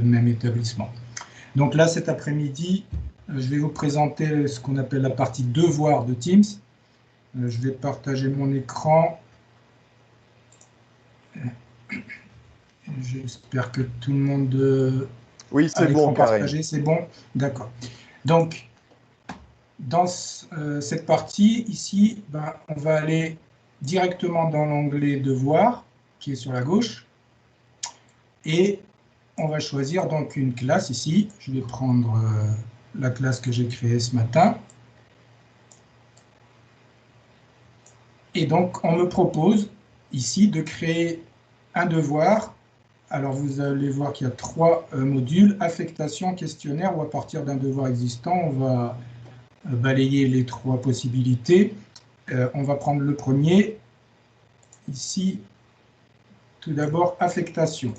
même établissement. Donc là, cet après-midi, je vais vous présenter ce qu'on appelle la partie devoir de Teams. Je vais partager mon écran. J'espère que tout le monde oui, a l'écran bon, partagé. C'est bon? D'accord. Donc, dans cette partie, ici, on va aller directement dans l'onglet Devoir, qui est sur la gauche, et on va choisir donc une classe ici. Je vais prendre la classe que j'ai créée ce matin. Et donc, on me propose ici de créer un devoir. Alors, vous allez voir qu'il y a 3 modules, affectation, questionnaire, ou à partir d'un devoir existant, on va balayer les 3 possibilités. On va prendre le premier. Ici, tout d'abord, affectation.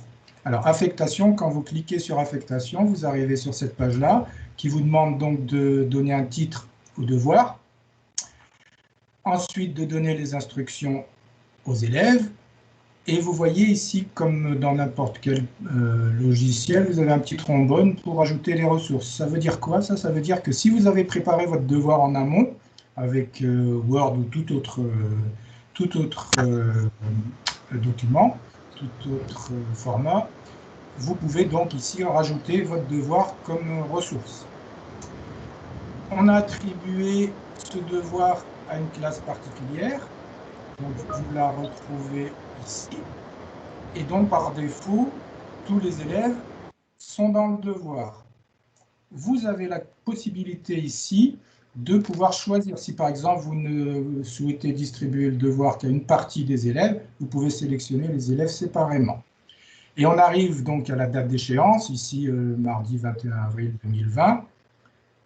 Alors, affectation, quand vous cliquez sur affectation, vous arrivez sur cette page-là, qui vous demande donc de donner un titre au devoir. Ensuite, de donner les instructions aux élèves. Et vous voyez ici, comme dans n'importe quel logiciel, vous avez un petit trombone pour ajouter les ressources. Ça veut dire quoi, ça? Ça veut dire que si vous avez préparé votre devoir en amont, avec Word ou tout autre document, tout autre format, vous pouvez donc ici rajouter votre devoir comme ressource. On a attribué ce devoir à une classe particulière, donc vous la retrouvez ici. Et donc, par défaut, tous les élèves sont dans le devoir. Vous avez la possibilité ici de pouvoir choisir. Si par exemple, vous ne souhaitez distribuer le devoir qu'à une partie des élèves, vous pouvez sélectionner les élèves séparément. Et on arrive donc à la date d'échéance, ici mardi 21 avril 2020,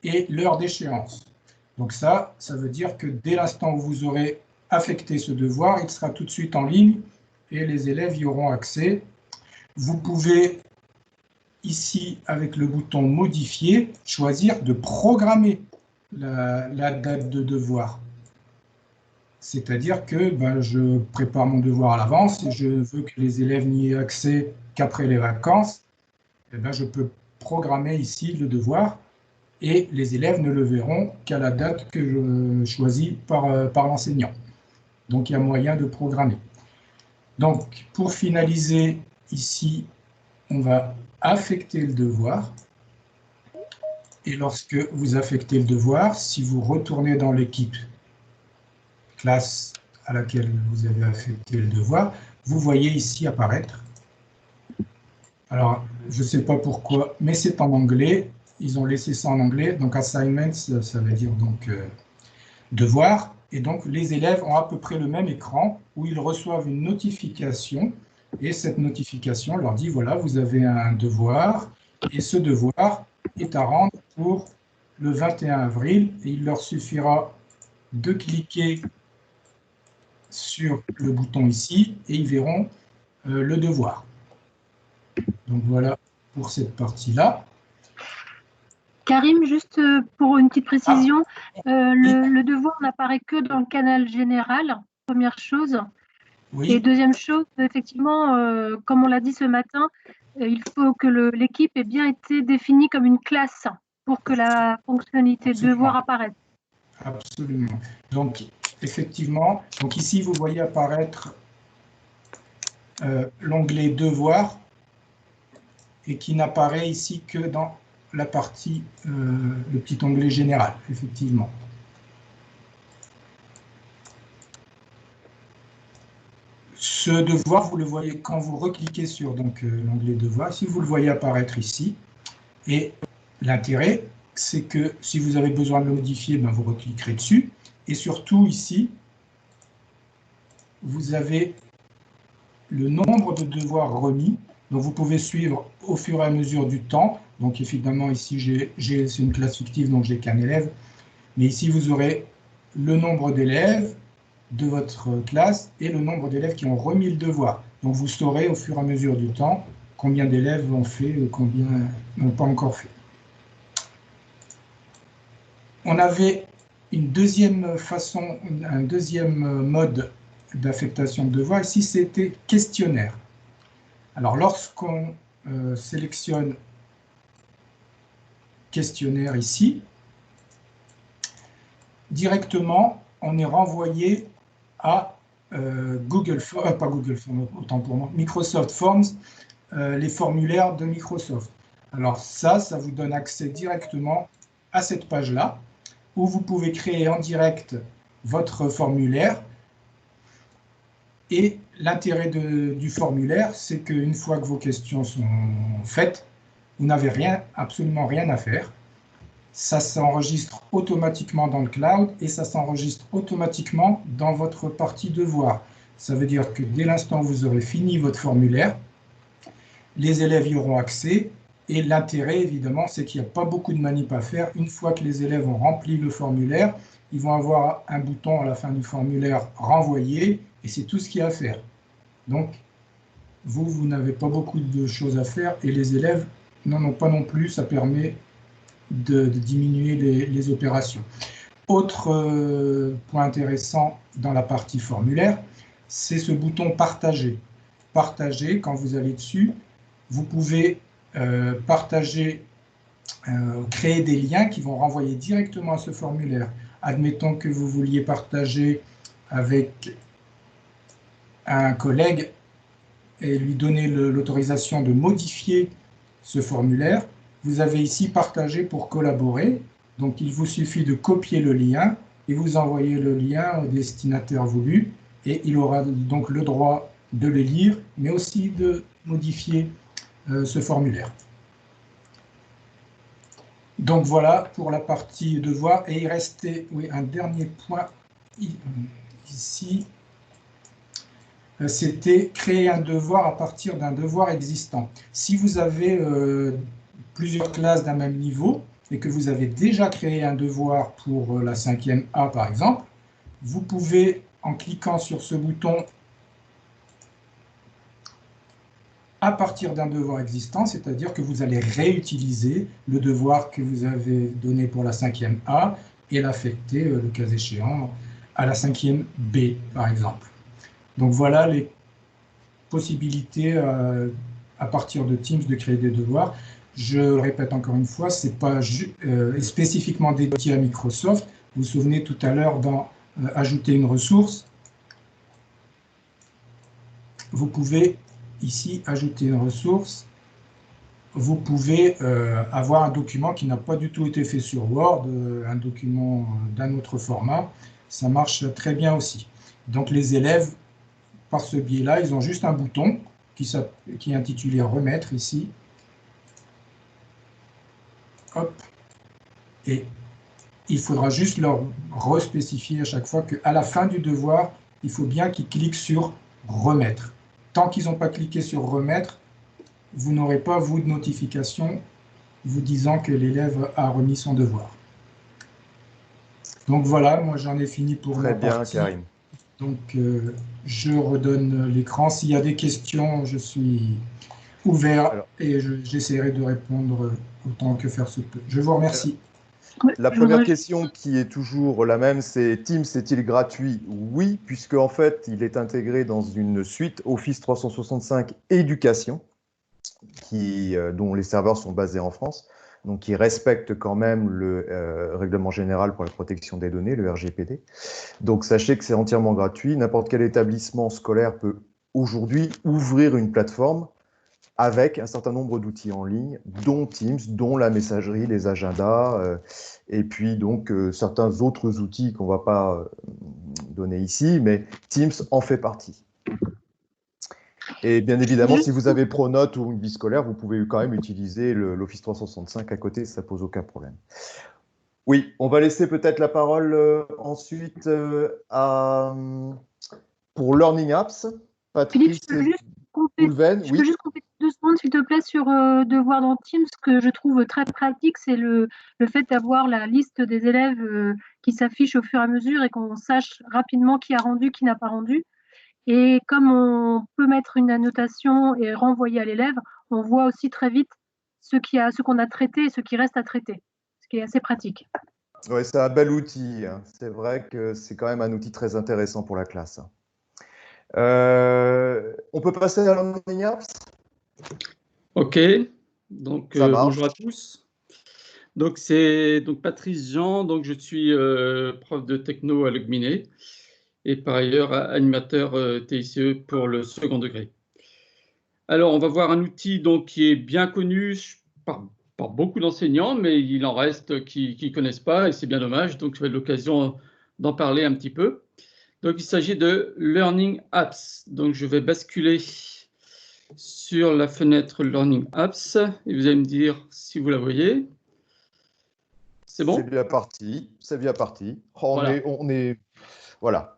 et l'heure d'échéance. Donc ça veut dire que dès l'instant où vous aurez affecté ce devoir, il sera tout de suite en ligne et les élèves y auront accès. Vous pouvez, ici, avec le bouton « Modifier », choisir de programmer la date de devoir. C'est-à-dire que je prépare mon devoir à l'avance et je veux que les élèves n'y aient accès qu'après les vacances. Je peux programmer ici le devoir et les élèves ne le verront qu'à la date que je choisis par l'enseignant. Donc, il y a moyen de programmer. Donc, pour finaliser, ici, on va affecter le devoir. Et lorsque vous affectez le devoir, si vous retournez dans l'équipe classe à laquelle vous avez affecté le devoir, vous voyez ici apparaître. Alors, je ne sais pas pourquoi, mais c'est en anglais. Ils ont laissé ça en anglais. Donc, assignments, ça veut dire donc devoir. Et donc, les élèves ont à peu près le même écran où ils reçoivent une notification. Et cette notification leur dit, voilà, vous avez un devoir. Et ce devoir est à rendre pour le 21 avril. Et il leur suffira de cliquer sur le bouton ici et ils verront le devoir. Donc, voilà pour cette partie-là. Karim, juste pour une petite précision, le devoir n'apparaît que dans le canal général, première chose. Oui. Et deuxième chose, effectivement, comme on l'a dit ce matin, il faut que l'équipe ait bien été définie comme une classe pour que la fonctionnalité Absolument. devoir apparaisse. Absolument. Donc, effectivement, donc ici, vous voyez apparaître l'onglet devoir et qui n'apparaît ici que dans la partie, le petit onglet général, effectivement. Ce devoir, vous le voyez quand vous recliquez sur l'onglet devoir, si vous le voyez apparaître ici. Et l'intérêt, c'est que si vous avez besoin de le modifier, vous recliquerez dessus. Et surtout ici, vous avez le nombre de devoirs remis. Donc vous pouvez suivre au fur et à mesure du temps. Donc évidemment ici c'est une classe fictive, donc j'ai qu'un élève. Mais ici vous aurez le nombre d'élèves de votre classe et le nombre d'élèves qui ont remis le devoir. Donc vous saurez au fur et à mesure du temps combien d'élèves ont fait ou combien n'ont pas encore fait. On avait une deuxième façon, un deuxième mode d'affectation de devoirs. Ici, c'était questionnaire. Alors, lorsqu'on sélectionne questionnaire ici, directement, on est renvoyé à pas Google Forms, autant pour moi, Microsoft Forms, les formulaires de Microsoft. Alors ça vous donne accès directement à cette page-là, où vous pouvez créer en direct votre formulaire. Et l'intérêt du formulaire, c'est qu'une fois que vos questions sont faites, vous n'avez absolument rien à faire. Ça s'enregistre automatiquement dans le cloud et ça s'enregistre automatiquement dans votre partie devoir. Ça veut dire que dès l'instant où vous aurez fini votre formulaire, les élèves y auront accès. Et l'intérêt, évidemment, c'est qu'il n'y a pas beaucoup de manip à faire. Une fois que les élèves ont rempli le formulaire, ils vont avoir un bouton à la fin du formulaire « Renvoyer » et c'est tout ce qu'il y a à faire. Donc, vous n'avez pas beaucoup de choses à faire et les élèves n'en ont pas non plus. Ça permet de diminuer les opérations. Autre point intéressant dans la partie formulaire, c'est ce bouton « Partager ». Partager, quand vous allez dessus, vous pouvez partager, créer des liens qui vont renvoyer directement à ce formulaire. Admettons que vous vouliez partager avec un collègue et lui donner l'autorisation de modifier ce formulaire. Vous avez ici « Partager pour collaborer ». Donc, il vous suffit de copier le lien et vous envoyez le lien au destinataire voulu. Et il aura donc le droit de le lire, mais aussi de modifier ce formulaire. Donc, voilà pour la partie devoir. Et il restait un dernier point ici. C'était créer un devoir à partir d'un devoir existant. Si vous avez plusieurs classes d'un même niveau et que vous avez déjà créé un devoir pour la 5e A par exemple, vous pouvez, en cliquant sur ce bouton à partir d'un devoir existant, c'est-à-dire que vous allez réutiliser le devoir que vous avez donné pour la 5e A et l'affecter, le cas échéant, à la 5e B par exemple. Donc voilà les possibilités à partir de Teams de créer des devoirs. Je le répète encore une fois, ce n'est pas spécifiquement dédié à Microsoft. Vous vous souvenez tout à l'heure dans ajouter une ressource. Vous pouvez ici ajouter une ressource. Vous pouvez avoir un document qui n'a pas du tout été fait sur Word, un document d'un autre format. Ça marche très bien aussi. Donc les élèves, par ce biais-là, ils ont juste un bouton qui est intitulé « Remettre » ici. Hop. Et il faudra juste leur respécifier à chaque fois qu'à la fin du devoir, il faut bien qu'ils cliquent sur « Remettre ». Tant qu'ils n'ont pas cliqué sur « Remettre », vous n'aurez pas, vous, de notification vous disant que l'élève a remis son devoir. Donc voilà, moi j'en ai fini pour ma partie. Très bien, Karim. Donc je redonne l'écran. S'il y a des questions, je suis ouvert et j'essaierai de répondre autant que faire se peut. Je vous remercie. La première question qui est toujours la même, c'est Teams est-il gratuit? Oui, puisque en fait, il est intégré dans une suite Office 365 Éducation, dont les serveurs sont basés en France, donc qui respecte quand même le Règlement général pour la protection des données, le RGPD. Donc sachez que c'est entièrement gratuit. N'importe quel établissement scolaire peut aujourd'hui ouvrir une plateforme avec un certain nombre d'outils en ligne, dont Teams, dont la messagerie, les agendas, et puis donc certains autres outils qu'on ne va pas donner ici, mais Teams en fait partie. Et bien évidemment, si vous avez Pronote ou une vie scolaire, vous pouvez quand même utiliser l'Office 365 à côté, ça ne pose aucun problème. Oui, on va laisser peut-être la parole ensuite pour Learning Apps. Patrice Boulven, je peux juste compléter 2 secondes, s'il te plaît, sur devoir dans Teams. Ce que je trouve très pratique, c'est le fait d'avoir la liste des élèves qui s'affiche au fur et à mesure et qu'on sache rapidement qui a rendu, qui n'a pas rendu. Et comme on peut mettre une annotation et renvoyer à l'élève, on voit aussi très vite ce qu'on a traité et ce qui reste à traiter, ce qui est assez pratique. Oui, c'est un bel outil. C'est vrai que c'est quand même un outil très intéressant pour la classe. On peut passer à Learning Apps? Ok, donc bonjour à tous. Donc, c'est Patrice Jean, donc je suis prof de techno à Logminé et par ailleurs animateur TICE pour le second degré. Alors, on va voir un outil donc, qui est bien connu par beaucoup d'enseignants, mais il en reste qui ne connaissent pas et c'est bien dommage. Donc, j'aurai l'occasion d'en parler un petit peu. Donc, il s'agit de Learning Apps. Donc, je vais basculer sur la fenêtre Learning Apps et vous allez me dire si vous la voyez. C'est bon? C'est bien parti, c'est bien parti. Voilà. Voilà.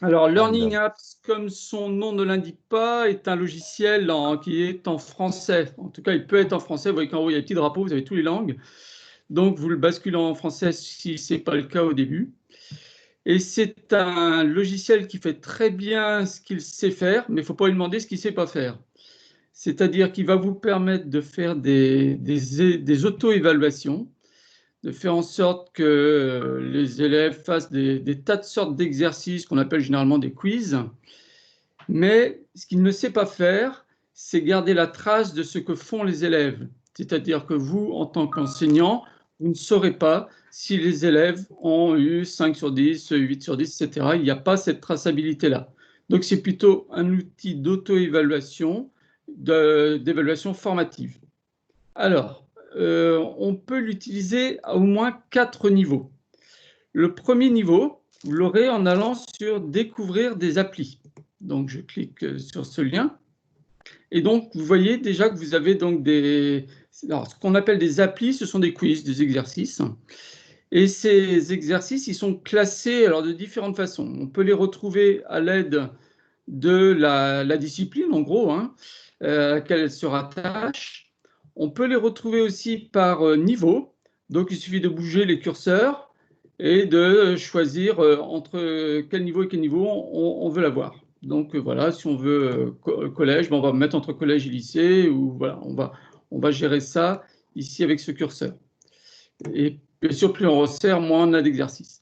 Alors, Learning Apps, comme son nom ne l'indique pas, est un logiciel qui est en français. En tout cas, il peut être en français. Vous voyez qu'en haut, il y a un petit drapeau, vous avez toutes les langues. Donc, vous le basculez en français si ce n'est pas le cas au début. Et c'est un logiciel qui fait très bien ce qu'il sait faire, mais il ne faut pas lui demander ce qu'il ne sait pas faire. C'est-à-dire qu'il va vous permettre de faire des auto-évaluations, de faire en sorte que les élèves fassent des tas de sortes d'exercices qu'on appelle généralement des quiz. Mais ce qu'il ne sait pas faire, c'est garder la trace de ce que font les élèves. C'est-à-dire que vous, en tant qu'enseignant, vous ne saurez pas si les élèves ont eu 5 sur 10, 8 sur 10, etc. Il n'y a pas cette traçabilité-là. Donc, c'est plutôt un outil d'auto-évaluation, d'évaluation formative. Alors, on peut l'utiliser à au moins 4 niveaux. Le premier niveau, vous l'aurez en allant sur « Découvrir des applis ». Donc, je clique sur ce lien. Et donc, vous voyez déjà que vous avez donc ce qu'on appelle des applis, ce sont des quiz, des exercices. Et ces exercices, ils sont classés de différentes façons. On peut les retrouver à l'aide de la discipline, en gros, à laquelle elle se rattache. On peut les retrouver aussi par niveau. Donc, il suffit de bouger les curseurs et de choisir entre quel niveau et quel niveau on veut l'avoir. Donc, voilà, si on veut collège, on va mettre entre collège et lycée, ou voilà, on va gérer ça ici avec ce curseur. Et bien sûr, plus on resserre, moins on a d'exercices.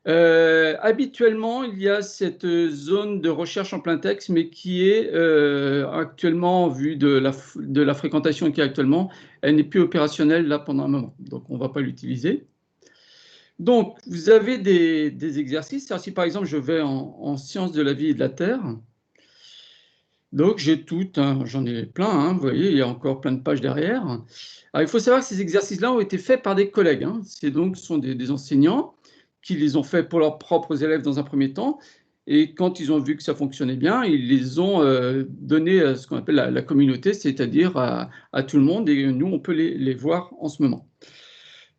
Habituellement, il y a cette zone de recherche en plein texte, mais qui est actuellement, vu de la fréquentation qu'il y a actuellement, elle n'est plus opérationnelle là pendant un moment. Donc, on ne va pas l'utiliser. Donc, vous avez des exercices. Alors, si par exemple, je vais en sciences de la vie et de la terre, donc j'ai tout, j'en ai plein, vous voyez, il y a encore plein de pages derrière. Alors, il faut savoir que ces exercices-là ont été faits par des collègues. Ce sont des enseignants qui les ont faits pour leurs propres élèves dans un premier temps. Et quand ils ont vu que ça fonctionnait bien, ils les ont donnés à ce qu'on appelle la communauté, c'est-à-dire à tout le monde. Et nous, on peut les voir en ce moment.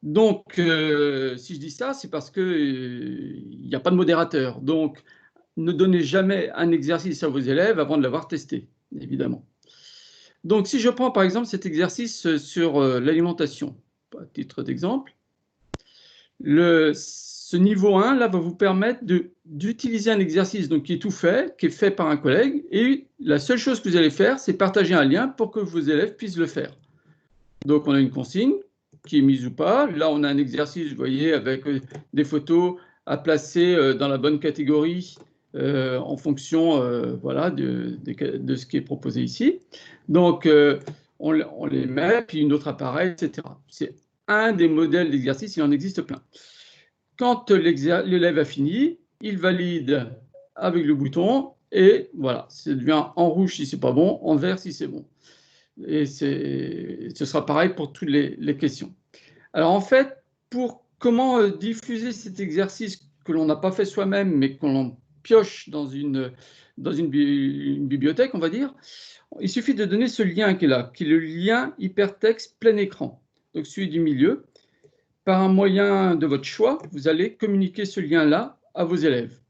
Donc, si je dis ça, c'est parce qu'il n'y a pas de modérateur. Donc, ne donnez jamais un exercice à vos élèves avant de l'avoir testé, évidemment. Donc, si je prends par exemple cet exercice sur l'alimentation, à titre d'exemple, ce niveau 1 là, va vous permettre d'utiliser un exercice donc, qui est tout fait, qui est fait par un collègue, et la seule chose que vous allez faire, c'est partager un lien pour que vos élèves puissent le faire. Donc, on a une consigne qui est mise ou pas. Là, on a un exercice, vous voyez, avec des photos à placer dans la bonne catégorie en fonction voilà, de ce qui est proposé ici. Donc, on les met, puis une autre appareil, etc. C'est un des modèles d'exercice, il en existe plein. Quand l'élève a fini, il valide avec le bouton et voilà, ça devient en rouge si c'est pas bon, en vert si c'est bon. Et ce sera pareil pour toutes les questions. Alors en fait, pour comment diffuser cet exercice que l'on n'a pas fait soi-même, mais qu'on pioche dans une bibliothèque, on va dire, il suffit de donner ce lien qui est là, qui est le lien hypertexte plein écran. Donc celui du milieu. Par un moyen de votre choix, vous allez communiquer ce lien-là à vos élèves.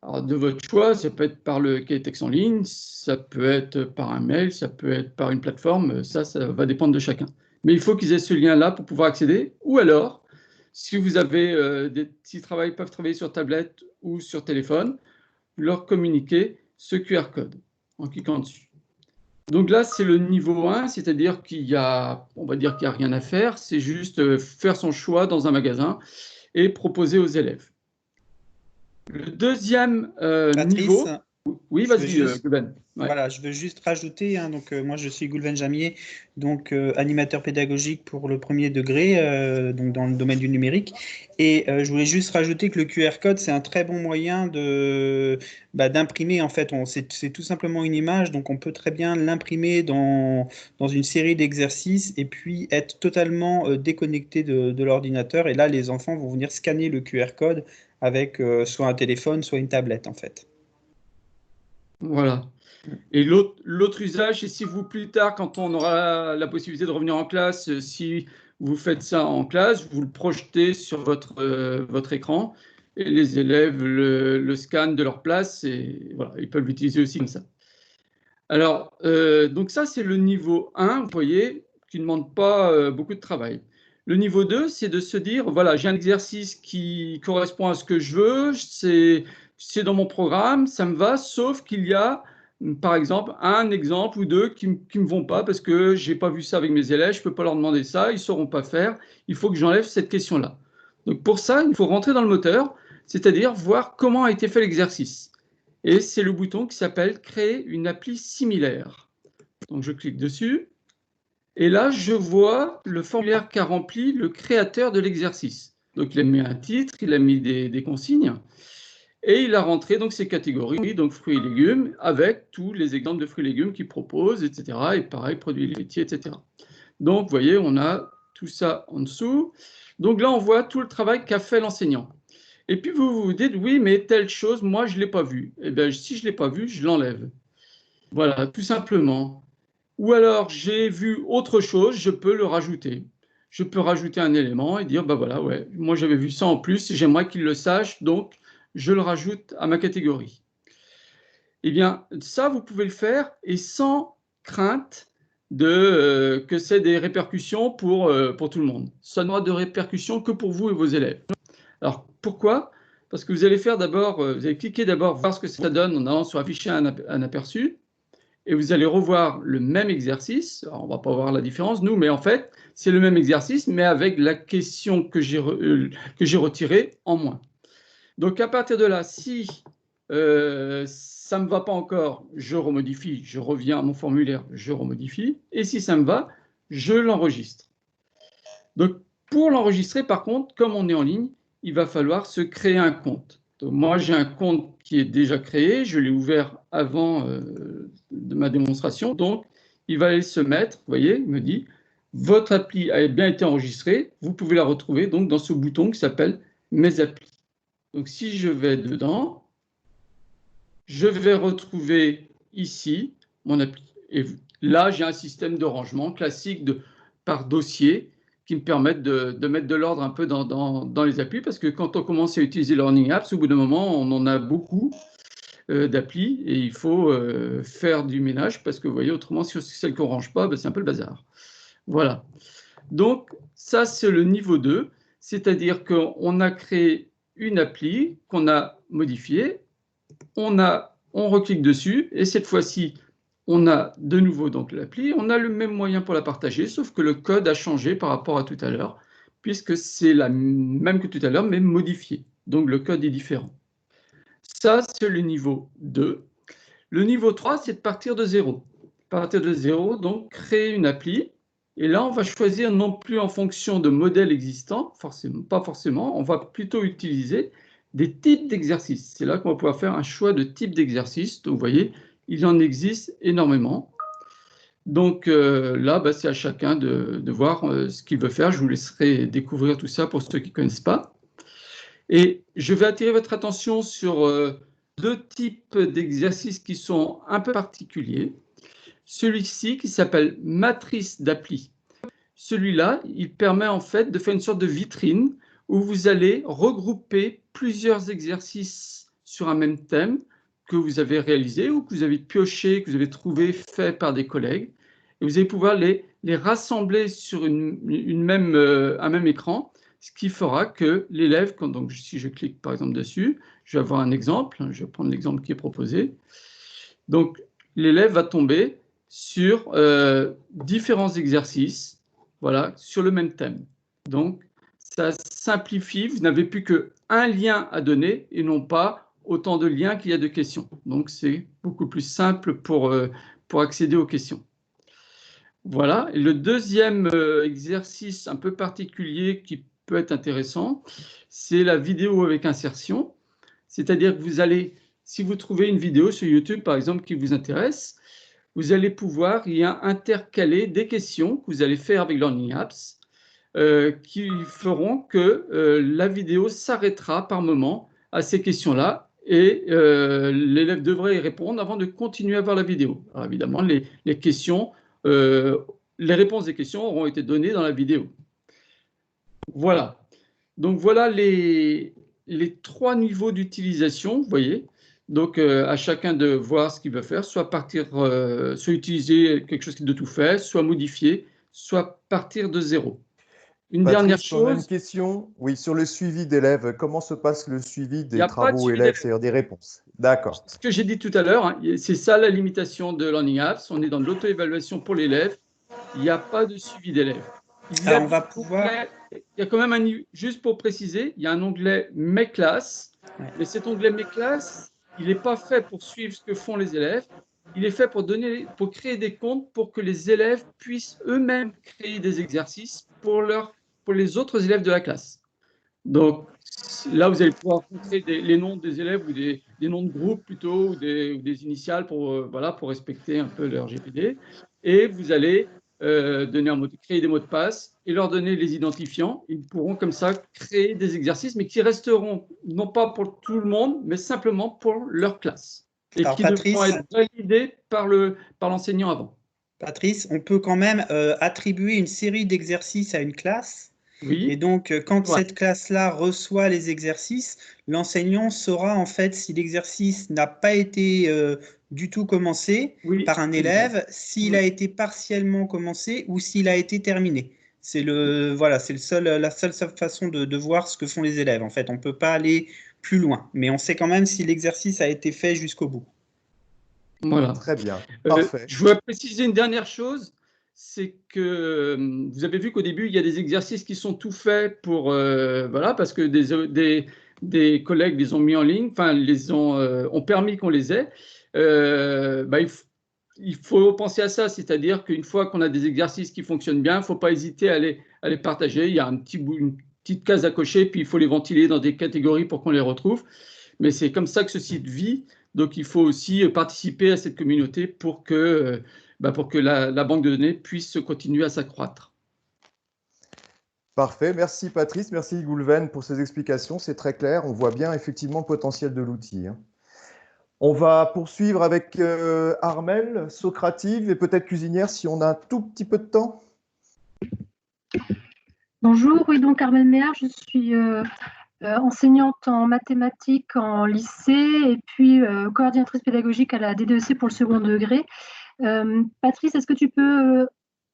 Alors, de votre choix, ça peut être par le cahier texte en ligne, ça peut être par un mail, ça peut être par une plateforme, ça va dépendre de chacun. Mais il faut qu'ils aient ce lien-là pour pouvoir accéder. Ou alors, si vous avez s'ils peuvent travailler sur tablette ou sur téléphone, vous leur communiquez ce QR code en cliquant dessus. Donc là, c'est le niveau 1, c'est-à-dire qu'il y a, on va dire qu'il n'y a rien à faire, c'est juste faire son choix dans un magasin et proposer aux élèves. Le deuxième niveau… Oui, vas-y, Goulven. Ouais. Voilà, je veux juste rajouter, hein, donc moi je suis Goulven Jamier, donc animateur pédagogique pour le premier degré, donc dans le domaine du numérique. Et je voulais juste rajouter que le QR code, c'est un très bon moyen d'imprimer. En fait, c'est tout simplement une image, donc on peut très bien l'imprimer dans une série d'exercices et puis être totalement déconnecté de l'ordinateur. Et là, les enfants vont venir scanner le QR code avec soit un téléphone, soit une tablette, en fait. Voilà. Et l'autre usage, c'est si vous, plus tard, quand on aura la possibilité de revenir en classe, si vous faites ça en classe, vous le projetez sur votre écran et les élèves le scannent de leur place et voilà, ils peuvent l'utiliser aussi comme ça. Alors, donc ça, c'est le niveau 1, vous voyez, qui ne demande pas beaucoup de travail. Le niveau 2, c'est de se dire, voilà, j'ai un exercice qui correspond à ce que je veux, c'est dans mon programme, ça me va, sauf qu'il y a, par exemple, un exemple ou deux qui ne me vont pas parce que je n'ai pas vu ça avec mes élèves, je ne peux pas leur demander ça, ils ne sauront pas faire, il faut que j'enlève cette question-là. Donc pour ça, il faut rentrer dans le moteur, c'est-à-dire voir comment a été fait l'exercice. Et c'est le bouton qui s'appelle « Créer une appli similaire ». Donc je clique dessus. Et là, je vois le formulaire qu'a rempli le créateur de l'exercice. Donc, il a mis un titre, il a mis des consignes, et il a rentré donc ces catégories, donc fruits et légumes, avec tous les exemples de fruits et légumes qu'il propose, etc. Et pareil, produits laitiers, etc. Donc, vous voyez, on a tout ça en dessous. Donc là, on voit tout le travail qu'a fait l'enseignant. Et puis, vous vous dites, oui, mais telle chose, moi, je ne l'ai pas vue. Eh bien, si je ne l'ai pas vue, je l'enlève. Voilà, tout simplement. Ou alors, j'ai vu autre chose, je peux le rajouter. Je peux rajouter un élément et dire, bah voilà, ouais, moi j'avais vu ça en plus, j'aimerais qu'il le sache, donc je le rajoute à ma catégorie. Eh bien, ça, vous pouvez le faire et sans crainte que c'est des répercussions pour tout le monde. Ça n'aura de répercussions que pour vous et vos élèves. Alors, pourquoi? Parce que vous allez faire d'abord, vous allez cliquer d'abord, voir ce que ça donne en allant sur afficher un aperçu. Et vous allez revoir le même exercice. Alors, on ne va pas voir la différence, nous, mais en fait, c'est le même exercice, mais avec la question que j'ai retirée en moins. Donc, à partir de là, si ça ne me va pas encore, je remodifie, je reviens à mon formulaire, je remodifie. Et si ça me va, je l'enregistre. Donc, pour l'enregistrer, par contre, comme on est en ligne, il va falloir se créer un compte. Donc, moi, j'ai un compte qui est déjà créé, je l'ai ouvert avant de ma démonstration. Donc, il va aller se mettre, vous voyez, il me dit, votre appli a bien été enregistrée, vous pouvez la retrouver donc dans ce bouton qui s'appelle Mes applis. Donc, si je vais dedans, je vais retrouver ici mon appli. Et là, j'ai un système de rangement classique par dossier qui me permettent de mettre de l'ordre un peu dans les applis, parce que quand on commence à utiliser Learning Apps, au bout d'un moment, on en a beaucoup d'applis et il faut faire du ménage, parce que vous voyez, autrement, si c'est celle qu'on ne range pas, ben, c'est un peu le bazar. Voilà. Donc, ça, c'est le niveau 2, c'est-à-dire qu'on a créé une appli qu'on a modifiée, on reclique dessus et cette fois-ci, on a de nouveau donc l'appli, on a le même moyen pour la partager, sauf que le code a changé par rapport à tout à l'heure, puisque c'est la même que tout à l'heure, mais modifié. Donc le code est différent. Ça, c'est le niveau 2. Le niveau 3, c'est de partir de zéro. Partir de zéro, donc créer une appli. Et là, on va choisir non plus en fonction de modèles existants, pas forcément, on va plutôt utiliser des types d'exercices. C'est là qu'on va pouvoir faire un choix de type d'exercice. Donc, vous voyez, il en existe énormément. Donc là, c'est à chacun de voir ce qu'il veut faire. Je vous laisserai découvrir tout ça pour ceux qui ne connaissent pas. Et je vais attirer votre attention sur deux types d'exercices qui sont un peu particuliers. Celui-ci qui s'appelle matrice d'appli. Celui-là, il permet en fait de faire une sorte de vitrine où vous allez regrouper plusieurs exercices sur un même thème que vous avez réalisé ou que vous avez pioché, que vous avez trouvé fait par des collègues. Et vous allez pouvoir les rassembler sur un même écran, ce qui fera que l'élève, donc si je clique par exemple dessus, je vais avoir un exemple, je vais prendre l'exemple qui est proposé. Donc l'élève va tomber sur différents exercices, voilà, sur le même thème. Donc, ça simplifie, vous n'avez plus qu'un lien à donner et non pas autant de liens qu'il y a de questions. Donc, c'est beaucoup plus simple pour accéder aux questions. Voilà. Et le deuxième exercice un peu particulier qui peut être intéressant, c'est la vidéo avec insertion. C'est-à-dire que vous allez, si vous trouvez une vidéo sur YouTube, par exemple, qui vous intéresse, vous allez pouvoir y intercaler des questions que vous allez faire avec Learning Apps qui feront que la vidéo s'arrêtera par moment à ces questions-là et l'élève devrait y répondre avant de continuer à voir la vidéo. Alors évidemment, les questions, les réponses des questions auront été données dans la vidéo. Voilà. Donc voilà les 3 niveaux d'utilisation, vous voyez. Donc à chacun de voir ce qu'il veut faire, soit soit utiliser quelque chose de tout fait, soit modifier, soit partir de zéro. Une dernière chose. On a une question, oui, sur le suivi d'élèves. Comment se passe le suivi des travaux élèves, c'est-à-dire des réponses? D'accord. Ce que j'ai dit tout à l'heure, hein, c'est ça la limitation de Learning Apps. On est dans de l'auto-évaluation pour l'élève. Il n'y a pas de suivi d'élèves. Alors, on va pouvoir... Il y a quand même juste pour préciser, il y a un onglet Mes classes. Ouais. Mais cet onglet Mes classes, il n'est pas fait pour suivre ce que font les élèves. Il est fait pour créer des comptes pour que les élèves puissent eux-mêmes créer des exercices pour les autres élèves de la classe. Donc, là, vous allez pouvoir montrer les noms des élèves ou des noms de groupe plutôt, ou des initiales pour respecter un peu leur RGPD. Et vous allez créer des mots de passe et leur donner les identifiants. Ils pourront comme ça créer des exercices, mais qui resteront non pas pour tout le monde, mais simplement pour leur classe. Et qui devront être validés par l'enseignant avant. Patrice, on peut quand même attribuer une série d'exercices à une classe. Oui. Et donc, quand cette classe-là reçoit les exercices, l'enseignant saura en fait si l'exercice n'a pas été du tout commencé par un élève, s'il a été partiellement commencé ou s'il a été terminé. C'est la seule façon de voir ce que font les élèves. En fait, on ne peut pas aller plus loin, mais on sait quand même si l'exercice a été fait jusqu'au bout. Voilà. Très bien. Parfait. Je voudrais préciser une dernière chose. C'est que vous avez vu qu'au début, il y a des exercices qui sont tout faits pour, parce que des collègues les ont mis en ligne, enfin, ont permis qu'on les ait. Il faut penser à ça, c'est-à-dire qu'une fois qu'on a des exercices qui fonctionnent bien, il ne faut pas hésiter à les partager. Il y a une petite case à cocher, puis il faut les ventiler dans des catégories pour qu'on les retrouve. Mais c'est comme ça que ce site vit. Donc, il faut aussi participer à cette communauté pour que la banque de données puisse continuer à s'accroître. Parfait. Merci Patrice, merci Goulven pour ces explications. C'est très clair. On voit bien effectivement le potentiel de l'outil. On va poursuivre avec Armelle, Socrative et peut-être Cuisinière si on a un tout petit peu de temps. Bonjour, oui, donc Armelle Méard, je suis enseignante en mathématiques en lycée et puis coordinatrice pédagogique à la DDEC pour le second degré. Patrice, est-ce que tu peux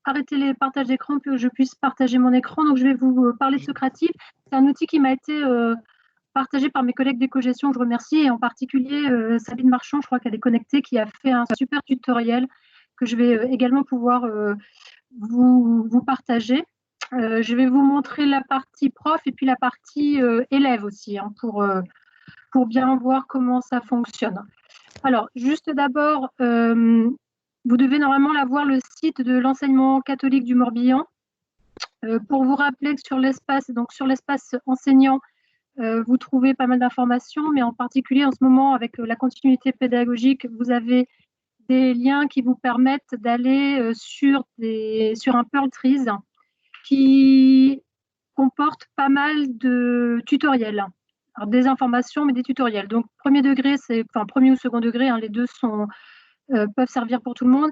arrêter les partages d'écran pour que je puisse partager mon écran? Donc, je vais vous parler de Socrative. C'est un outil qui m'a été partagé par mes collègues d'éco-gestion, je remercie, et en particulier Sabine Marchand, je crois qu'elle est connectée, qui a fait un super tutoriel que je vais également pouvoir vous partager. Je vais vous montrer la partie prof et puis la partie élève aussi, hein, pour bien voir comment ça fonctionne. Alors, juste d'abord, vous devez normalement avoir le site de l'enseignement catholique du Morbihan. Pour vous rappeler que sur l'espace enseignant, vous trouvez pas mal d'informations, mais en particulier en ce moment, avec la continuité pédagogique, vous avez des liens qui vous permettent d'aller sur un Pearl Trees qui comporte pas mal de tutoriels. Alors, des informations, mais des tutoriels. Donc, premier ou second degré, hein, les deux peuvent servir pour tout le monde.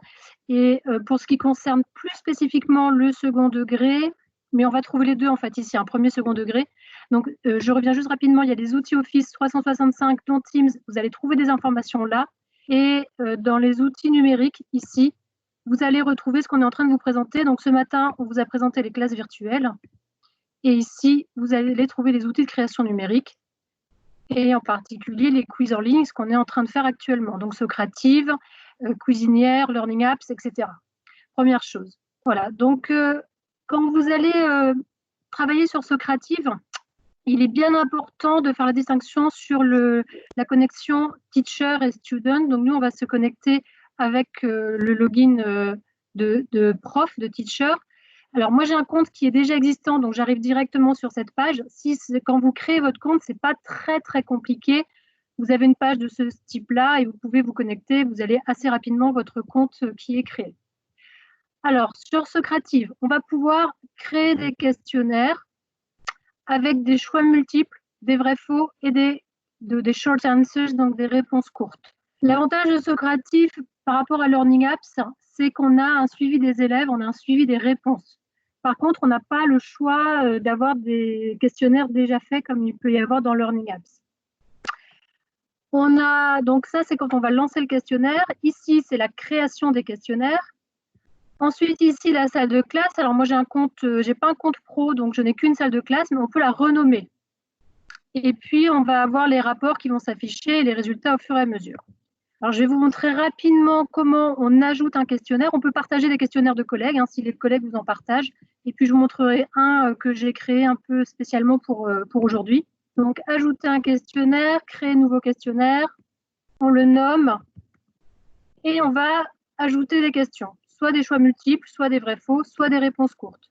Et pour ce qui concerne plus spécifiquement le second degré, mais on va trouver les deux en fait ici, un premier, second degré. Donc, je reviens juste rapidement, il y a des outils Office 365, dont Teams, vous allez trouver des informations là. Et dans les outils numériques, ici, vous allez retrouver ce qu'on est en train de vous présenter. Donc, ce matin, on vous a présenté les classes virtuelles. Et ici, vous allez trouver les outils de création numérique et en particulier les quiz en ligne, ce qu'on est en train de faire actuellement. Donc, Socrative, Cuisinière, Learning Apps, etc. Première chose. Voilà. Donc, quand vous allez travailler sur Socrative, il est bien important de faire la distinction sur la connexion teacher et student. Donc nous, on va se connecter avec le login de prof, de teacher. Alors moi, j'ai un compte qui est déjà existant, donc j'arrive directement sur cette page. Quand vous créez votre compte, ce n'est pas très, très compliqué. Vous avez une page de ce type-là et vous pouvez vous connecter. Vous allez assez rapidement votre compte qui est créé. Alors, sur Socrative, on va pouvoir créer des questionnaires avec des choix multiples, des vrais-faux et des short answers, donc des réponses courtes. L'avantage de Socrative par rapport à Learning Apps, c'est qu'on a un suivi des élèves, on a un suivi des réponses. Par contre, on n'a pas le choix d'avoir des questionnaires déjà faits comme il peut y avoir dans Learning Apps. Donc ça, c'est quand on va lancer le questionnaire. Ici, c'est la création des questionnaires. Ensuite, ici, la salle de classe. Alors moi, j'ai pas un compte pro, donc je n'ai qu'une salle de classe, mais on peut la renommer. Et puis, on va avoir les rapports qui vont s'afficher et les résultats au fur et à mesure. Alors, je vais vous montrer rapidement comment on ajoute un questionnaire. On peut partager des questionnaires de collègues, si les collègues vous en partagent. Et puis, je vous montrerai un que j'ai créé un peu spécialement pour aujourd'hui. Donc, ajouter un questionnaire, créer un nouveau questionnaire. On le nomme et on va ajouter des questions. Soit des choix multiples, soit des vrais-faux, soit des réponses courtes.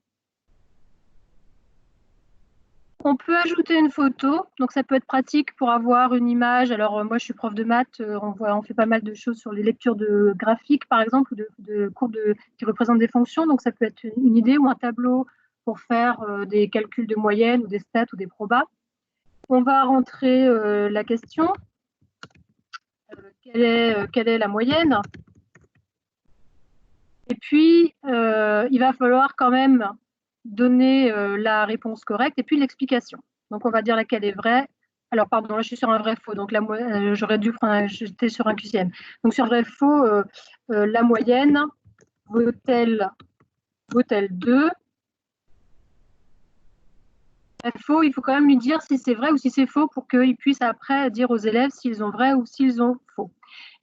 On peut ajouter une photo, donc ça peut être pratique pour avoir une image. Alors moi je suis prof de maths, on fait pas mal de choses sur les lectures de graphiques par exemple, ou de cours qui représentent des fonctions, donc ça peut être une idée ou un tableau pour faire des calculs de moyenne ou des stats ou des probas. On va rentrer la question, quelle est la moyenne? Et puis il va falloir quand même donner la réponse correcte et puis l'explication. Donc, on va dire laquelle est vraie. Alors, pardon, là, je suis sur un vrai-faux. Donc, j'aurais dû prendre, j'étais sur un QCM. Donc, sur vrai-faux, la moyenne vaut-elle 2? Faux, il faut quand même lui dire si c'est vrai ou si c'est faux pour qu'il puisse après dire aux élèves s'ils ont vrai ou s'ils ont faux.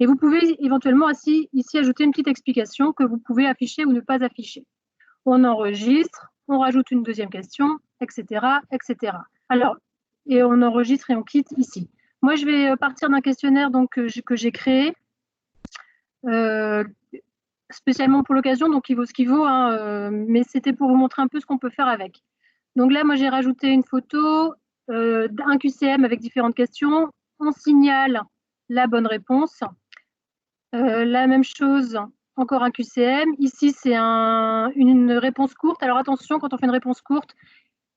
Et vous pouvez éventuellement ici ajouter une petite explication que vous pouvez afficher ou ne pas afficher. On enregistre, on rajoute une deuxième question, etc., etc. Alors, et on enregistre et on quitte ici. Moi, je vais partir d'un questionnaire donc, que j'ai créé spécialement pour l'occasion, donc il vaut ce qu'il vaut, mais c'était pour vous montrer un peu ce qu'on peut faire avec. Donc là, moi, j'ai rajouté une photo d'un QCM avec différentes questions. On signale la bonne réponse. La même chose, encore un QCM. Ici, c'est une réponse courte. Alors attention, quand on fait une réponse courte,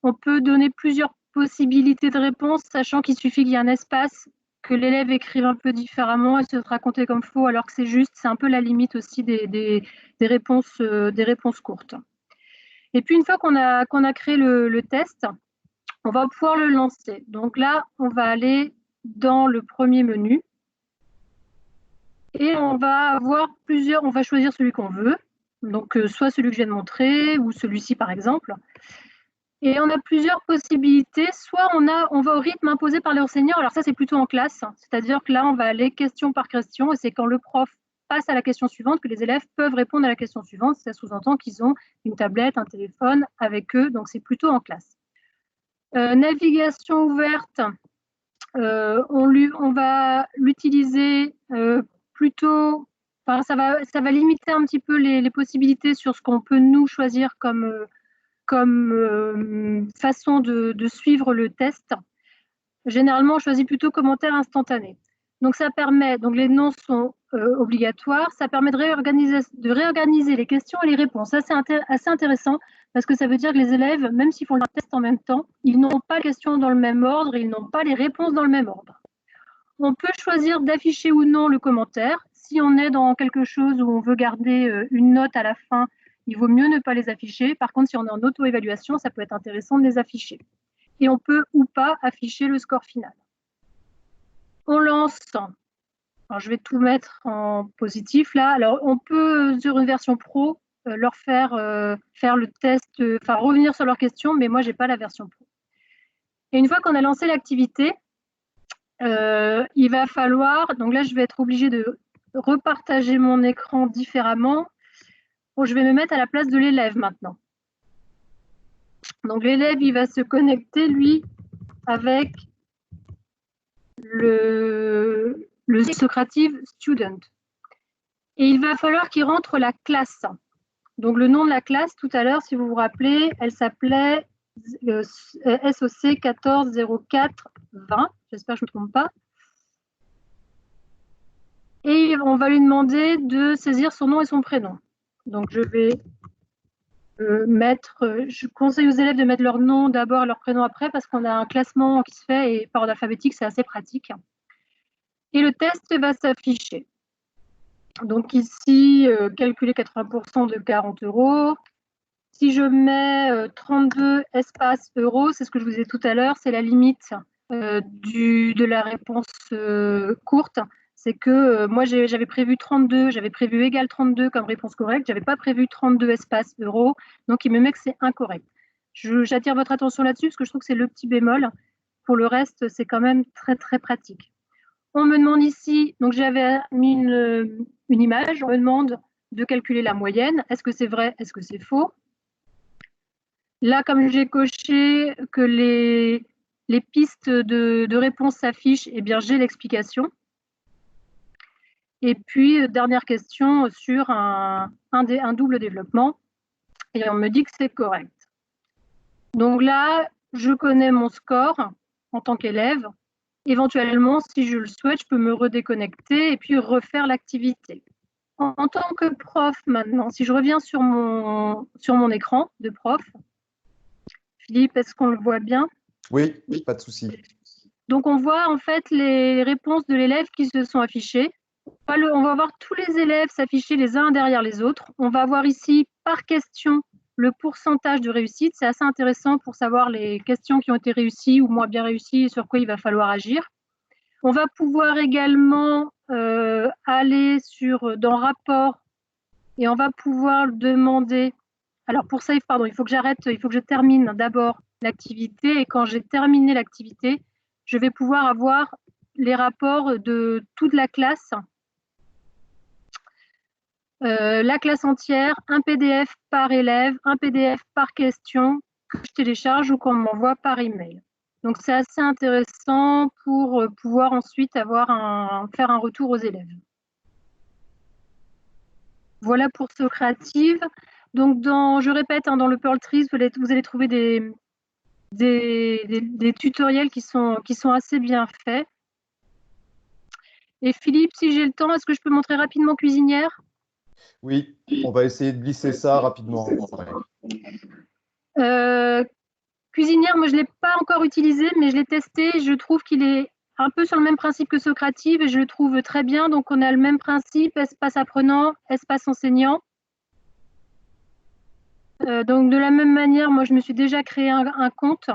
on peut donner plusieurs possibilités de réponse, sachant qu'il suffit qu'il y ait un espace, que l'élève écrive un peu différemment et se sera compté comme faux, alors que c'est juste. C'est un peu la limite aussi des réponses courtes. Et puis, une fois qu'on a créé le test, on va pouvoir le lancer. Donc là, on va aller dans le premier menu. Et on va avoir on va choisir celui qu'on veut, donc soit celui que je viens de montrer ou celui-ci par exemple. Et on a plusieurs possibilités, soit on va au rythme imposé par l'enseignant, alors ça c'est plutôt en classe, c'est-à-dire que là on va aller question par question, et c'est quand le prof passe à la question suivante que les élèves peuvent répondre à la question suivante, ça sous-entend qu'ils ont une tablette, un téléphone avec eux, donc c'est plutôt en classe. Navigation ouverte, on va l'utiliser plutôt, ça va limiter un petit peu les possibilités sur ce qu'on peut nous choisir comme façon de suivre le test. Généralement, on choisit plutôt commentaire instantané. Donc ça permet, donc les noms sont obligatoires, ça permet de réorganiser les questions et les réponses. Ça, c'est assez intéressant parce que ça veut dire que les élèves, même s'ils font leur test en même temps, ils n'ont pas les questions dans le même ordre, ils n'ont pas les réponses dans le même ordre. On peut choisir d'afficher ou non le commentaire. Si on est dans quelque chose où on veut garder une note à la fin, il vaut mieux ne pas les afficher. Par contre, si on est en auto-évaluation, ça peut être intéressant de les afficher. Et on peut ou pas afficher le score final. On lance. Alors, je vais tout mettre en positif là. Alors, on peut, sur une version pro, leur faire le test, revenir sur leurs questions, mais moi, je n'ai pas la version pro. Et une fois qu'on a lancé l'activité, il va falloir, donc là je vais être obligée de repartager mon écran différemment. Bon, je vais me mettre à la place de l'élève maintenant. Donc l'élève, il va se connecter, lui, avec le Socrative Student. Et il va falloir qu'il rentre la classe. Donc le nom de la classe, tout à l'heure, si vous vous rappelez, elle s'appelait SOC 140420. J'espère que je ne me trompe pas. Et on va lui demander de saisir son nom et son prénom. Donc je vais je conseille aux élèves de mettre leur nom d'abord et leur prénom après parce qu'on a un classement qui se fait et par ordre alphabétique, c'est assez pratique. Et le test va s'afficher. Donc ici, calculer 80% de 40 €. Si je mets 32 espaces euros, c'est ce que je vous disais tout à l'heure, c'est la limite de la réponse courte. C'est que moi, j'avais prévu 32, j'avais prévu égal 32 comme réponse correcte. Je n'avais pas prévu 32 espaces euros. Donc, il me met que c'est incorrect. J'attire votre attention là-dessus parce que je trouve que c'est le petit bémol. Pour le reste, c'est quand même très, très pratique. On me demande ici, donc j'avais mis une image, on me demande de calculer la moyenne. Est-ce que c'est vrai? Est-ce que c'est faux? Là, comme j'ai coché que les pistes de réponse s'affichent, eh bien, j'ai l'explication. Et puis, dernière question sur un double développement. Et on me dit que c'est correct. Donc là, je connais mon score en tant qu'élève. Éventuellement, si je le souhaite, je peux me redéconnecter et puis refaire l'activité. En tant que prof maintenant, si je reviens sur mon écran de prof, Philippe, est-ce qu'on le voit bien? Oui, pas de souci. Donc, on voit en fait les réponses de l'élève qui se sont affichées. On va voir tous les élèves s'afficher les uns derrière les autres. On va voir ici par question le pourcentage de réussite. C'est assez intéressant pour savoir les questions qui ont été réussies ou moins bien réussies et sur quoi il va falloir agir. On va pouvoir également aller dans rapport et on va pouvoir demander. Alors pour ça, pardon, il faut que j'arrête, il faut que je termine d'abord l'activité et quand j'ai terminé l'activité, je vais pouvoir avoir les rapports de toute la classe. La classe entière, un PDF par élève, un PDF par question que je télécharge ou qu'on m'envoie par email. Donc c'est assez intéressant pour pouvoir ensuite faire un retour aux élèves. Voilà pour Socrative. Donc je répète, dans le Pearl Trees, vous allez trouver des tutoriels qui sont assez bien faits. Et Philippe, si j'ai le temps, est-ce que je peux montrer rapidement Cuisinière? Oui, on va essayer de glisser ça rapidement. Cuisinière, moi je ne l'ai pas encore utilisé, mais je l'ai testé. Je trouve qu'il est un peu sur le même principe que Socrative et je le trouve très bien. Donc on a le même principe, espace apprenant, espace enseignant. Donc de la même manière, moi je me suis déjà créé un compte.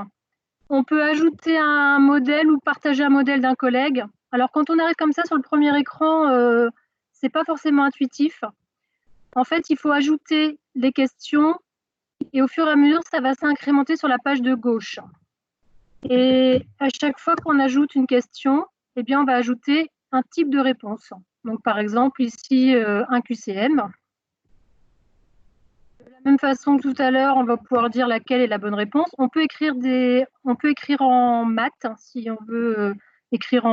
On peut ajouter un modèle ou partager un modèle d'un collègue. Alors quand on arrive comme ça sur le premier écran, c'est pas forcément intuitif. En fait, il faut ajouter les questions et au fur et à mesure, ça va s'incrémenter sur la page de gauche. Et à chaque fois qu'on ajoute une question, eh bien, on va ajouter un type de réponse. Donc, par exemple, ici, un QCM. De la même façon que tout à l'heure, on va pouvoir dire laquelle est la bonne réponse. On peut écrire en maths, si on veut écrire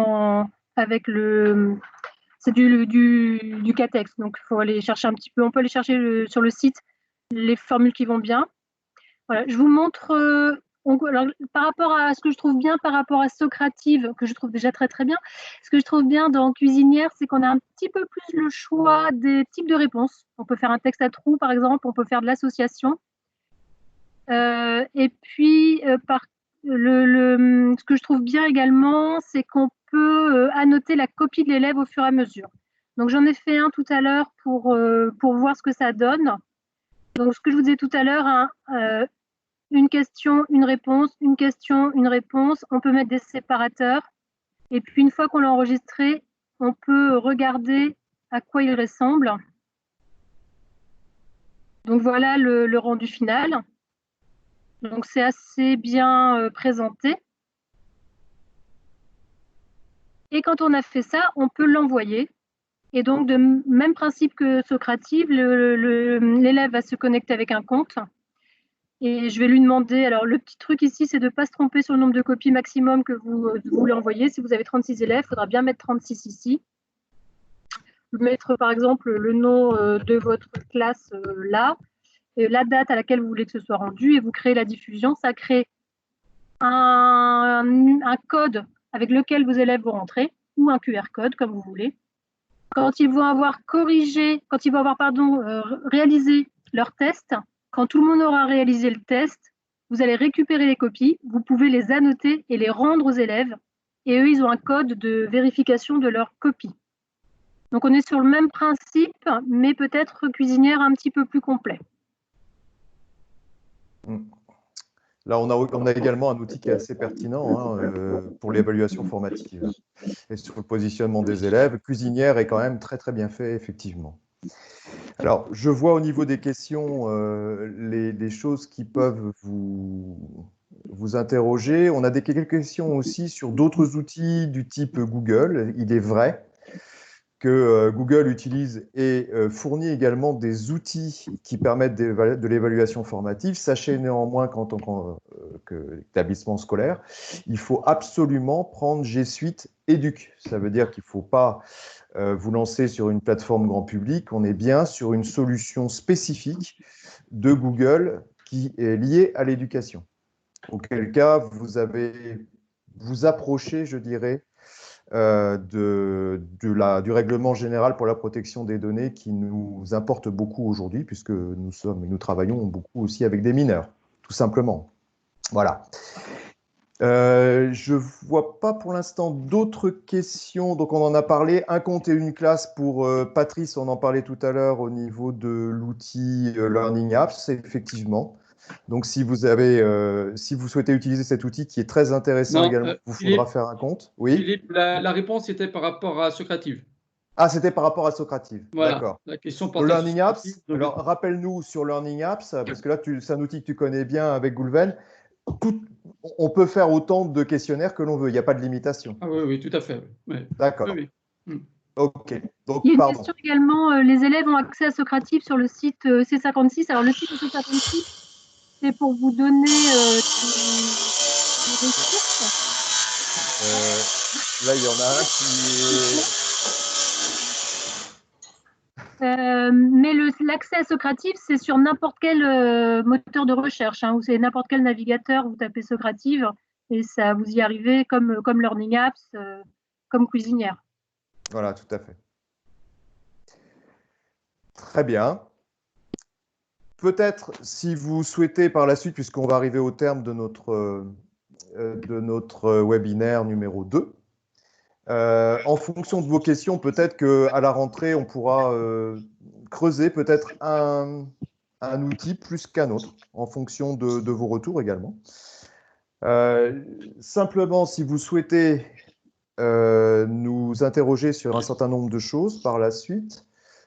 avec le... C'est du CATEX, donc il faut aller chercher un petit peu. On peut aller chercher sur le site les formules qui vont bien. Voilà, je vous montre... alors, par rapport à ce que je trouve bien par rapport à Socrative, que je trouve déjà très très bien, ce que je trouve bien dans Cuisinière, c'est qu'on a un petit peu plus le choix des types de réponses. On peut faire un texte à trous, par exemple, on peut faire de l'association. Et puis, ce que je trouve bien également, c'est qu'on peut annoter la copie de l'élève au fur et à mesure. Donc, j'en ai fait un tout à l'heure pour voir ce que ça donne. Donc, ce que je vous disais tout à l'heure, une question, une réponse, une question, une réponse. On peut mettre des séparateurs. Et puis, une fois qu'on l'a enregistré, on peut regarder à quoi il ressemble. Donc, voilà le rendu final. Donc, c'est assez bien présenté. Et quand on a fait ça, on peut l'envoyer. Et donc, de même principe que Socrative, l'élève va se connecter avec un compte. Et je vais lui demander, alors le petit truc ici, c'est de ne pas se tromper sur le nombre de copies maximum que vous voulez envoyer. Si vous avez 36 élèves, il faudra bien mettre 36 ici. Mettre par exemple le nom de votre classe là, et la date à laquelle vous voulez que ce soit rendu, et vous créez la diffusion. Ça crée un code avec lequel vos élèves vont rentrer, ou un QR code, comme vous voulez. Quand ils vont avoir réalisé leur test, quand tout le monde aura réalisé le test, vous allez récupérer les copies, vous pouvez les annoter et les rendre aux élèves, et eux, ils ont un code de vérification de leur copie. Donc on est sur le même principe, mais peut-être cuisinière un petit peu plus complet. Là, on a également un outil qui est assez pertinent pour l'évaluation formative et sur le positionnement des élèves. Cuisinière est quand même très, très bien fait, effectivement. Alors, je vois au niveau des questions les choses qui peuvent vous interroger. On a quelques questions aussi sur d'autres outils du type Google. Il est vrai que Google utilise et fournit également des outils qui permettent de l'évaluation formative. Sachez néanmoins qu'en tant qu'établissement scolaire, il faut absolument prendre G Suite Educ. Ça veut dire qu'il ne faut pas vous lancer sur une plateforme grand public. On est bien sur une solution spécifique de Google qui est liée à l'éducation. Auquel cas, vous approchez, je dirais, du règlement général pour la protection des données qui nous importe beaucoup aujourd'hui, puisque nous travaillons beaucoup aussi avec des mineurs, tout simplement. Voilà. Je ne vois pas pour l'instant d'autres questions. Donc, on en a parlé. Un compte et une classe pour Patrice, on en parlait tout à l'heure au niveau de l'outil Learning Apps, effectivement. Donc, si vous souhaitez utiliser cet outil qui est très intéressant également, il vous faudra faire un compte. Oui. Philippe, la réponse était par rapport à Socrative. Ah, c'était par rapport à Socrative. Voilà. D'accord. La question portait sur Learning Apps. Donc... Alors, rappelle-nous sur Learning Apps, parce que là, c'est un outil que tu connais bien avec Goulven. On peut faire autant de questionnaires que l'on veut. Il n'y a pas de limitation. Ah oui, tout à fait. Oui. D'accord. Oui. OK. Donc, il y a une question également, les élèves ont accès à Socrative sur le site C56. Alors, le site C56, c'est pour vous donner des ressources. Là, il y en a un qui est... mais l'accès à Socrative, c'est sur n'importe quel moteur de recherche, ou c'est n'importe quel navigateur, vous tapez Socrative et ça vous y arrivez comme Learning Apps, comme Cuisinière. Voilà, tout à fait. Très bien. Peut-être, si vous souhaitez par la suite, puisqu'on va arriver au terme de notre webinaire numéro 2, en fonction de vos questions, peut-être qu'à la rentrée, on pourra creuser peut-être un outil plus qu'un autre, en fonction de vos retours également. Simplement, si vous souhaitez nous interroger sur un certain nombre de choses par la suite,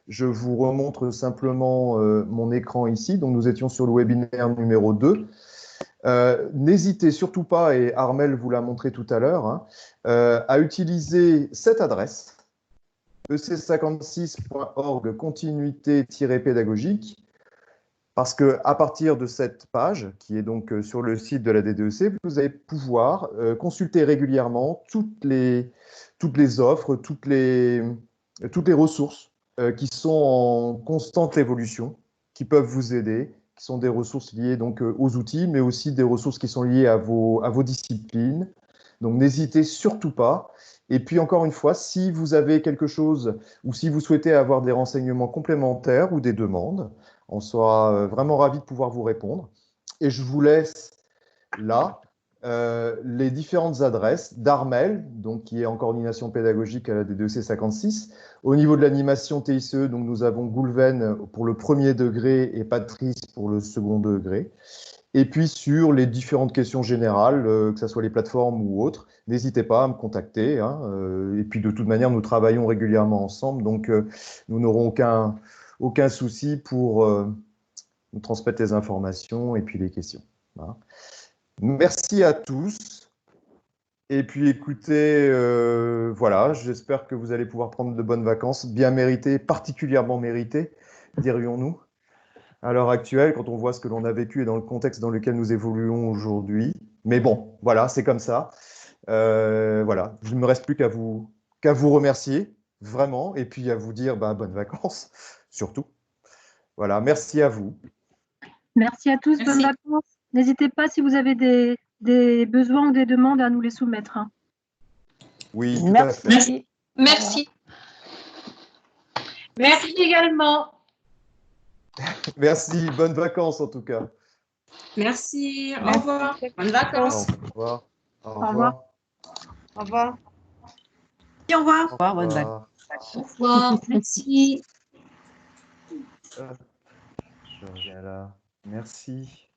je vous remontre simplement mon écran ici. Donc, nous étions sur le webinaire numéro 2. N'hésitez surtout pas, et Armel vous l'a montré tout à l'heure, à utiliser cette adresse, ec56.org continuité-pédagogique, parce qu'à partir de cette page, qui est donc sur le site de la DDEC, vous allez pouvoir consulter régulièrement toutes les offres, toutes les ressources qui sont en constante évolution, qui peuvent vous aider, qui sont des ressources liées donc aux outils, mais aussi des ressources qui sont liées à vos disciplines. Donc, n'hésitez surtout pas. Et puis, encore une fois, si vous avez quelque chose ou si vous souhaitez avoir des renseignements complémentaires ou des demandes, on sera vraiment ravis de pouvoir vous répondre. Et je vous laisse là les différentes adresses d'Armel, donc qui est en coordination pédagogique à la DDEC 56. Au niveau de l'animation TICE, donc nous avons Goulven pour le premier degré et Patrice pour le second degré. Et puis sur les différentes questions générales, que ce soit les plateformes ou autres, n'hésitez pas à me contacter. Et puis de toute manière, nous travaillons régulièrement ensemble, donc nous n'aurons aucun souci pour nous transmettre les informations et puis les questions. Voilà. Merci à tous. Et puis écoutez, voilà, j'espère que vous allez pouvoir prendre de bonnes vacances, bien méritées, particulièrement méritées, dirions-nous. à l'heure actuelle quand on voit ce que l'on a vécu et dans le contexte dans lequel nous évoluons aujourd'hui. Mais bon, voilà, c'est comme ça. Voilà, il ne me reste plus qu'à vous remercier, vraiment, et puis à vous dire bonnes vacances, surtout. Voilà, merci à vous. Merci à tous, Merci. bonnes vacances. N'hésitez pas si vous avez des besoins ou des demandes à nous les soumettre. Hein. Oui, tout à fait. Merci. Merci. Merci également. Merci, bonnes vacances en tout cas. Merci. Au Merci. revoir. Bonnes vacances. Au revoir. Au revoir. revoir. Au revoir. Au revoir. Au revoir, bonne vague. Au revoir. Merci. Je reviens là. Merci.